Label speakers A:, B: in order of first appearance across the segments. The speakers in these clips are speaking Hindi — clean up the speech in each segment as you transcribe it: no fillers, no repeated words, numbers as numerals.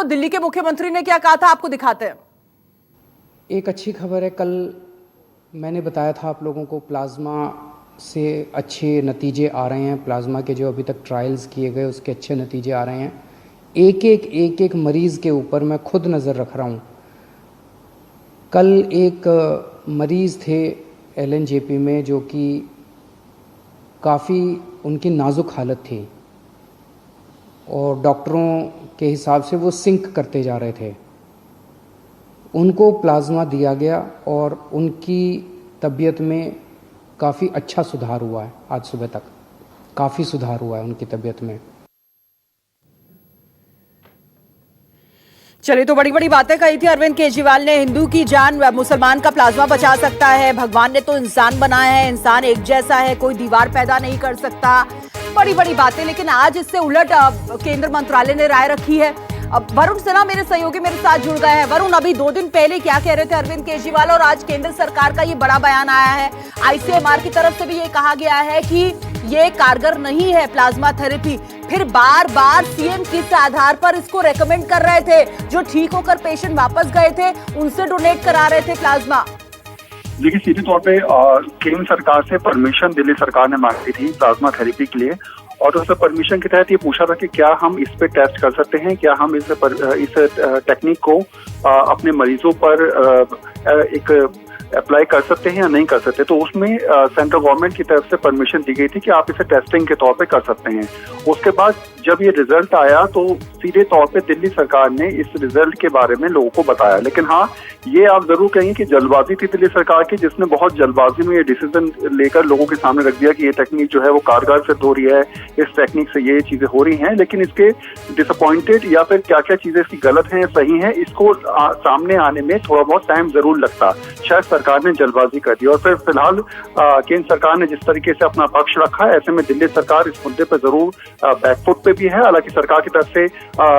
A: आपको दिल्ली के मुख्यमंत्री ने क्या कहा था, आपको दिखाते हैं।
B: एक अच्छी खबर है, कल मैंने बताया था आप लोगों को प्लाज्मा से अच्छे नतीजे आ रहे हैं। प्लाज्मा के जो अभी तक ट्रायल्स किए गए उसके अच्छे नतीजे आ रहे हैं। एक एक मरीज़ के ऊपर मैं खुद नज़र रख रहा हूँ। कल एक मरीज़ थे LNJP में जो कि काफ़ी उनकी नाजुक हालत थी और डॉक्टरों के हिसाब से वो सिंक करते जा रहे थे। उनको प्लाज्मा दिया गया और उनकी तबीयत में काफ़ी अच्छा सुधार हुआ है। आज सुबह तक काफ़ी सुधार हुआ है उनकी तबीयत में।
A: चलिए, तो बड़ी बड़ी बातें कही थी अरविंद केजरीवाल ने। हिंदू की जान मुसलमान का प्लाज्मा बचा सकता है, भगवान ने तो इंसान बनाया है, इंसान एक जैसा है, कोई दीवार पैदा नहीं कर सकता, बड़ी बड़ी बातें। लेकिन आज इससे उलट केंद्र मंत्रालय ने राय रखी है। अब वरुण सिन्हा मेरे सहयोगी मेरे साथ जुड़ गए हैं। वरुण, अभी 2 दिन पहले क्या कह रहे थे अरविंद केजरीवाल और आज केंद्र सरकार का ये बड़ा बयान आया है। ICMR की तरफ से भी ये कहा गया है कि ये कारगर नहीं है प्लाज्मा थेरेपी। फिर बार बार CM किस आधार पर इसको रेकमेंड कर रहे थे? जो ठीक होकर पेशेंट वापस गए थे उनसे डोनेट करा रहे थे प्लाज्मा।
C: देखिए, सीधे तौर पे केंद्र सरकार से परमिशन दिल्ली सरकार ने मांगी थी प्लाज्मा थेरेपी के लिए और उस परमिशन के तहत ये पूछा था कि क्या हम इस पे टेस्ट कर सकते हैं, क्या हम इस टेक्निक को अपने मरीजों पर एक अप्लाई कर सकते हैं या नहीं कर सकते। तो उसमें सेंट्रल गवर्नमेंट की तरफ से परमिशन दी गई थी कि आप इसे टेस्टिंग के तौर पे कर सकते हैं। उसके बाद जब ये रिजल्ट आया तो सीधे तौर पे दिल्ली सरकार ने इस रिजल्ट के बारे में लोगों को बताया। लेकिन हाँ, ये आप जरूर कहेंगे कि जल्दबाजी थी दिल्ली सरकार की, जिसने बहुत जल्दबाजी में ये डिसीजन लेकर लोगों के सामने रख दिया कि ये टेक्निक जो है वो कारगर सिद्ध हो रही है, इस टेक्निक से ये चीजें हो रही हैं। लेकिन इसके डिसअपॉइंटेड या फिर क्या क्या चीजें इसकी गलत हैं सही हैं, इसको सामने आने में थोड़ा बहुत टाइम जरूर लगता। शायद सरकार ने जल्दबाजी कर दी और फिर फिलहाल केंद्र सरकार ने जिस तरीके से अपना पक्ष रखा है, ऐसे में दिल्ली सरकार इस मुद्दे पर जरूर बैकफुट पे भी है। हालांकि सरकार की तरफ से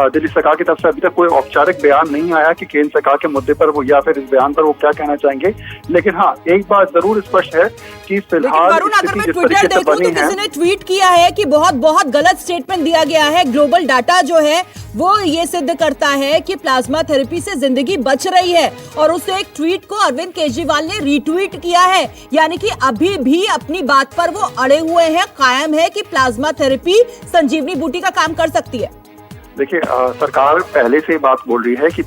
C: दिल्ली सरकार की तरफ से अभी तक कोई औपचारिक बयान नहीं आया कि केंद्र सरकार के मुद्दे पर वो या फिर इस बयान पर वो क्या कहना चाहेंगे। लेकिन हाँ, एक बात जरूर स्पष्ट है कि फिलहाल
A: अगर मैं ट्विटर देखूं तो किसी ने ट्वीट किया है कि बहुत बहुत गलत स्टेटमेंट दिया गया है। ग्लोबल डाटा जो है वो ये सिद्ध करता है कि प्लाज्मा थेरेपी से जिंदगी बच रही है और उस एक ट्वीट को अरविंद केजरीवाल ने रीट्वीट किया है। यानी कि अभी भी अपनी बात पर वो अड़े हुए हैं, कायम है कि प्लाज्मा थेरेपी संजीवनी बूटी का काम कर सकती है।
C: देखिए, सरकार पहले से बात बोल रही है कि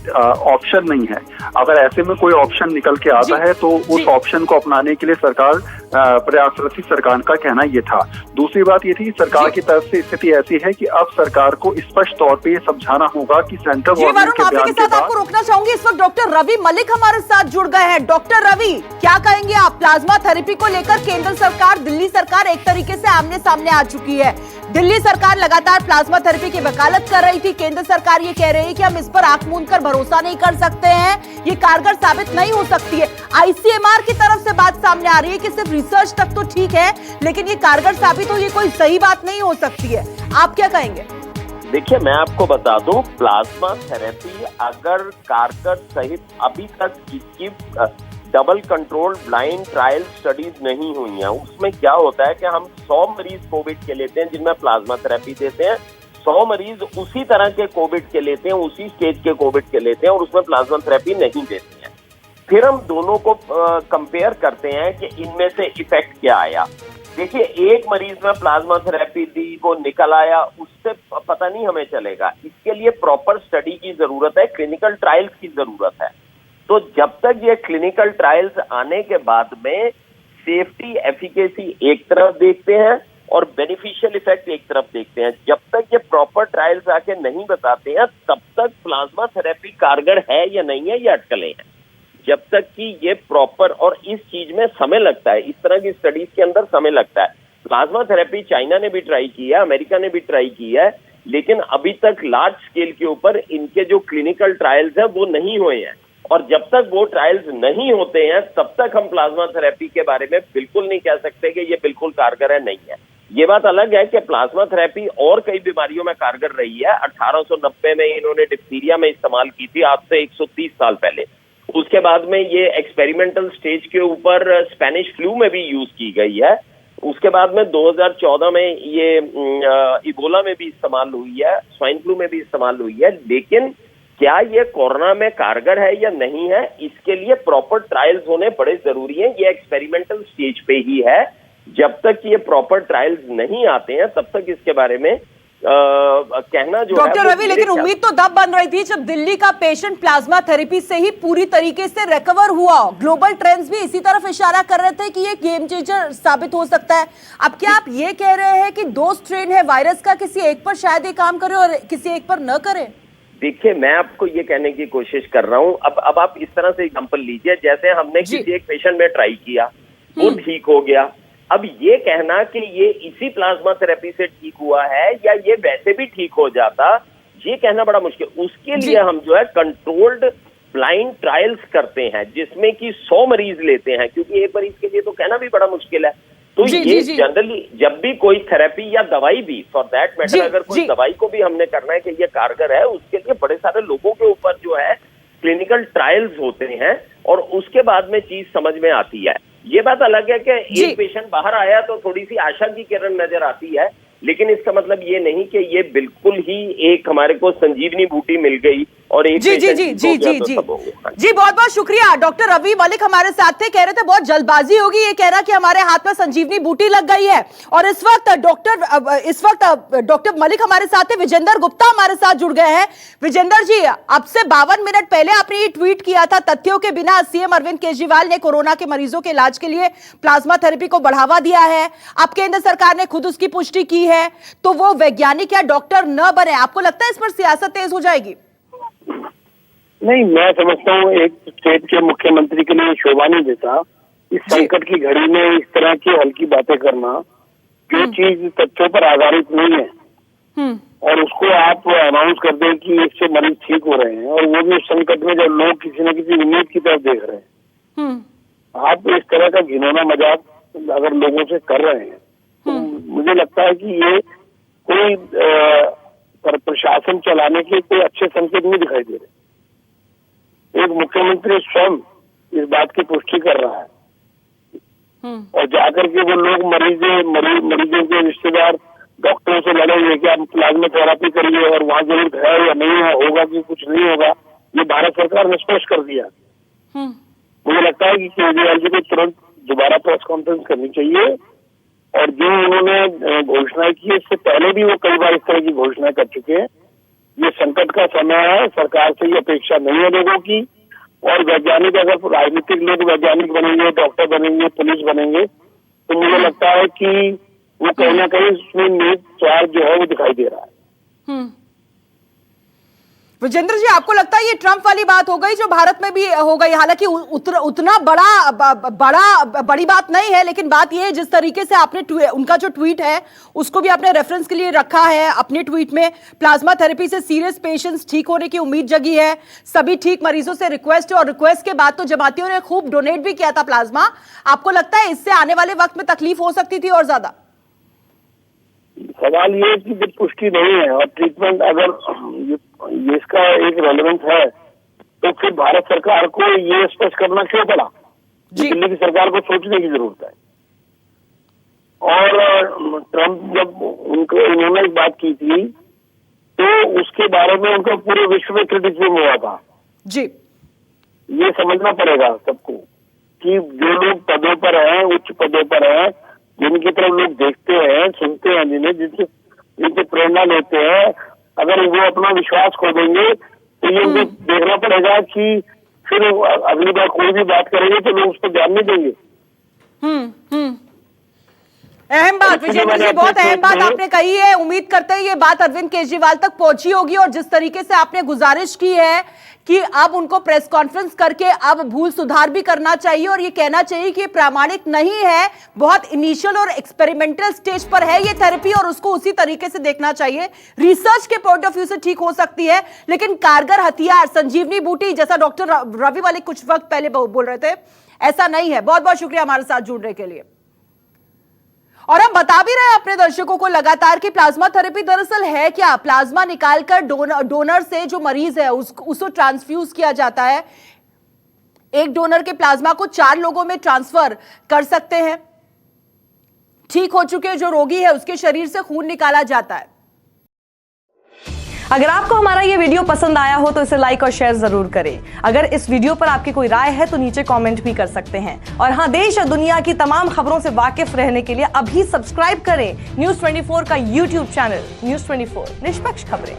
C: ऑप्शन नहीं है। अगर ऐसे में कोई ऑप्शन निकल के आता है तो उस ऑप्शन को अपनाने के लिए सरकार प्रयासरत थी। सरकार का कहना ये था। दूसरी बात ये थी, सरकार की तरफ से स्थिति ऐसी है कि अब सरकार को स्पष्ट तौर पे ये समझाना होगा कि सेंट्रल गवर्नमेंट के बयान के बाद।
A: आपको रोकना चाहूंगी, इस वक्त डॉक्टर रवि मलिक हमारे साथ जुड़ गए हैं। डॉक्टर रवि, क्या कहेंगे आप? प्लाज्मा थेरेपी को लेकर केंद्र सरकार, दिल्ली सरकार एक तरीके से आमने सामने आ चुकी है। दिल्ली सरकार लगातार प्लाज्मा थेरेपी की वकालत कर रही थी, केंद्र सरकार ये कह रही है कि हम इस पर आंख मूंद कर भरोसा नहीं कर सकते हैं, ये कारगर साबित नहीं हो सकती है। ICMR की तरफ से बात सामने आ रही है कि सिर्फ रिसर्च तक तो ठीक है, लेकिन ये कारगर साबित हो, ये कोई सही बात नहीं हो सकती है। आप क्या कहेंगे?
D: देखिए, मैं आपको बता दूं, प्लाज्मा थेरेपी अगर कारगर सहित अभी तक इसकी double control blind trial studies नहीं हुई हैं। उसमें क्या होता है कि हम 100 मरीज कोविड के लेते हैं जिनमें प्लाज्मा थेरेपी देते हैं, 100 मरीज उसी तरह के कोविड के लेते हैं, उसी स्टेज के कोविड के लेते हैं और उसमें प्लाज्मा थेरेपी नहीं देते हैं। फिर हम दोनों को कंपेयर करते हैं कि इनमें से इफेक्ट क्या आया। देखिए, एक मरीज में प्लाज्मा थेरेपी दी, वो निकल आया, उससे पता नहीं हमें चलेगा। इसके लिए प्रॉपर स्टडी की जरूरत है, क्लिनिकल ट्रायल्स की जरूरत है। तो जब तक ये क्लिनिकल ट्रायल्स आने के बाद में सेफ्टी एफिकेसी एक तरफ देखते हैं और बेनिफिशियल इफेक्ट एक तरफ देखते हैं, जब तक ये प्रॉपर ट्रायल्स आके नहीं बताते हैं तब तक प्लाज्मा थेरेपी कारगर है या नहीं है ये अटकलें हैं। जब तक कि ये प्रॉपर, और इस चीज में समय लगता है, इस तरह की स्टडीज के अंदर समय लगता है। प्लाज्मा थेरेपी चाइना ने भी ट्राई की है, अमेरिका ने भी ट्राई की है, लेकिन अभी तक लार्ज स्केल के ऊपर इनके जो क्लिनिकल ट्रायल्स है वो नहीं हुए हैं। और जब तक वो ट्रायल्स नहीं होते हैं तब तक हम प्लाज्मा थेरेपी के बारे में बिल्कुल नहीं कह सकते कि ये बिल्कुल कारगर है, नहीं है। ये बात अलग है कि प्लाज्मा थेरेपी और कई बीमारियों में कारगर रही है। 1890 में इन्होंने डिप्थीरिया में इस्तेमाल की थी, आज से 130 साल पहले। उसके बाद में ये एक्सपेरिमेंटल स्टेज के ऊपर स्पेनिश फ्लू में भी यूज की गई है। उसके बाद में 2014 में ये इबोला में भी इस्तेमाल हुई है, स्वाइन फ्लू में भी इस्तेमाल हुई है। लेकिन क्या ये कोरोना में कारगर है या नहीं है, इसके लिए प्रॉपर ट्रायल्स होने बड़े जरूरी हैं। ये एक्सपेरिमेंटल स्टेज पे ही है। जब तक ये प्रॉपर ट्रायल्स नहीं आते हैं तब तक इसके बारे में कहना जो
A: डॉक्टर
D: है
A: रवि, लेकिन उम्मीद तो तब बन रही थी जब दिल्ली का पेशेंट प्लाज्मा थेरेपी से ही पूरी तरीके से रिकवर हुआ। ग्लोबल ट्रेंड्स भी इसी तरफ इशारा कर रहे थे कि ये गेम चेंजर साबित हो सकता है। अब क्या आप ये कह रहे हैं कि 2 स्ट्रेन है वायरस का, किसी एक पर शायद ये काम करे और किसी एक पर न करे?
D: देखिए, मैं आपको ये कहने की कोशिश कर रहा हूं, अब आप इस तरह से एग्जांपल लीजिए, जैसे हमने किसी एक पेशेंट में ट्राई किया, वो ठीक हो गया। अब ये कहना कि ये इसी प्लाज्मा थेरेपी से ठीक हुआ है या ये वैसे भी ठीक हो जाता, ये कहना बड़ा मुश्किल। उसके लिए हम जो है कंट्रोल्ड ब्लाइंड ट्रायल्स करते हैं, जिसमें कि 100 मरीज लेते हैं, क्योंकि एक मरीज के लिए तो कहना भी बड़ा मुश्किल है। तो ये जनरली जब भी कोई थेरेपी या दवाई भी, फॉर दैट मैटर, अगर कोई दवाई को भी हमने करना है कि ये कारगर है, उसके लिए बड़े सारे लोगों के ऊपर जो है क्लिनिकल ट्रायल्स होते हैं और उसके बाद में चीज समझ में आती है। ये बात अलग है कि एक पेशेंट बाहर आया तो थोड़ी सी आशा की किरण नजर आती है, लेकिन इसका मतलब ये नहीं कि ये बिल्कुल ही एक हमारे को संजीवनी बूटी मिल गई और एक
A: जी बहुत बहुत शुक्रिया। डॉक्टर रवि मलिक हमारे साथ थे, कह रहे थे बहुत जल्दबाजी होगी, ये कह रहा कि हमारे हाथ में संजीवनी बूटी लग गई है। और इस वक्त डॉक्टर मलिक हमारे साथ थे, विजेंद्र गुप्ता हमारे साथ जुड़ गए हैं। विजेंद्र जी, अब से 52 मिनट पहले आपने ये ट्वीट किया था, तथ्यों के बिना सीएम अरविंद केजरीवाल ने कोरोना के मरीजों के इलाज के लिए प्लाज्मा थेरेपी को बढ़ावा दिया है। अब केंद्र सरकार ने खुद उसकी पुष्टि की है, तो वो वैज्ञानिक या डॉक्टर न बने। आपको लगता है इस पर सियासत तेज हो जाएगी?
E: नहीं, मैं समझता हूँ एक स्टेट के मुख्यमंत्री के लिए शोभा नहीं देता इस संकट की घड़ी में इस तरह की हल्की बातें करना, जो चीज तथ्यों पर आधारित नहीं है, और उसको आप अनाउंस कर दें कि इससे मरीज ठीक हो रहे हैं, और वो भी उस संकट में जब लोग किसी न किसी उम्मीद की तरफ देख रहे हैं। आप इस तरह का घिनौना मजाक अगर लोगों से कर रहे हैं, तो मुझे लगता है कि ये कोई प्रशासन चलाने के कोई अच्छे संकेत नहीं दिखाई दे रहे। एक मुख्यमंत्री स्वयं इस बात की पुष्टि कर रहा है और जाकर के वो लोग मरीजों के रिश्तेदार डॉक्टरों से लड़े हुए कि आप प्लाज्मा थेरेपी करिए और वहाँ जरूरत है या नहीं है, होगा कि कुछ नहीं होगा, ये भारत सरकार ने स्पष्ट कर दिया। मुझे लगता है कि केजरीवाल जी को तुरंत दोबारा प्रेस कॉन्फ्रेंस करनी चाहिए, और जो उन्होंने घोषणाएं की इससे पहले भी वो कई बार इस तरह की घोषणाएं कर चुके हैं। ये संकट का समय है, सरकार से ये अपेक्षा नहीं है लोगों की, और वैज्ञानिक अगर राजनीतिक लोग वैज्ञानिक बनेंगे, डॉक्टर बनेंगे, पुलिस बनेंगे, तो मुझे लगता है कि वो कहीं ना कहीं उसमें नीच स्वार्थ जो है वो दिखाई दे रहा है।
A: विजेंद्र जी, आपको लगता है ये ट्रंप वाली बात हो गई जो भारत में भी हो गई? हालांकि उतना बड़ी बात नहीं है, लेकिन बात ये है जिस तरीके से आपने उनका जो ट्वीट है उसको भी आपने रेफरेंस के लिए रखा है अपने ट्वीट में। प्लाज्मा थेरेपी से सीरियस पेशेंट्स ठीक होने की उम्मीद जगी है, सभी ठीक मरीजों से रिक्वेस्ट है, और रिक्वेस्ट के बाद तो जमातियों ने खूब डोनेट भी किया था प्लाज्मा। आपको लगता है इससे आने वाले वक्त में तकलीफ हो सकती थी और ज्यादा?
E: सवाल ये है कि जब पुष्टि नहीं है और ट्रीटमेंट अगर इसका एक रेलेवेंस है, तो फिर भारत सरकार को ये स्पष्ट करना क्यों पड़ा? दिल्ली की सरकार को सोचने की जरूरत है। और ट्रंप जब उन्होंने एक बात की थी, तो उसके बारे में उनका पूरे विश्व में क्रिटिसिज्म हुआ था
A: जी।
E: ये समझना पड़ेगा सबको कि जो लोग पदों पर हैं, उच्च पदों पर हैं, जिनकी तरफ लोग देखते हैं, सुनते हैं, जिनसे प्रेरणा लेते हैं, अगर वो अपना विश्वास खो देंगे तो ये उनको देखना पड़ेगा कि फिर अगली बार कोई भी बात करेंगे तो लोग उस पर ध्यान नहीं देंगे।
A: अहम बात विजेंद्र जी, बहुत अहम बात आपने कही है। उम्मीद करते हैं ये बात अरविंद केजरीवाल तक पहुंची होगी, और जिस तरीके से आपने गुजारिश की है कि अब उनको प्रेस कॉन्फ्रेंस करके अब भूल सुधार भी करना चाहिए और ये कहना चाहिए कि ये प्रामाणिक नहीं है, बहुत इनिशियल और एक्सपेरिमेंटल स्टेज पर है ये थेरेपी, और उसको उसी तरीके से देखना चाहिए। रिसर्च के पॉइंट ऑफ व्यू से ठीक हो सकती है, लेकिन कारगर हथियार संजीवनी बूटी, जैसा डॉक्टर रवि मलिक कुछ वक्त पहले बोल रहे थे, ऐसा नहीं है। बहुत बहुत शुक्रिया हमारे साथ जुड़ने के लिए। और हम बता भी रहे हैं अपने दर्शकों को लगातार कि प्लाज्मा थेरेपी दरअसल है क्या। प्लाज्मा निकालकर डोनर से जो मरीज है उसको ट्रांसफ्यूज किया जाता है। एक डोनर के प्लाज्मा को 4 लोगों में ट्रांसफर कर सकते हैं। ठीक हो चुके जो रोगी है उसके शरीर से खून निकाला जाता है।
F: अगर आपको हमारा ये वीडियो पसंद आया हो तो इसे लाइक और शेयर जरूर करें। अगर इस वीडियो पर आपकी कोई राय है तो नीचे कमेंट भी कर सकते हैं। और हाँ, देश और दुनिया की तमाम खबरों से वाकिफ रहने के लिए अभी सब्सक्राइब करें न्यूज़ 24 का YouTube चैनल न्यूज़ 24 निष्पक्ष खबरें।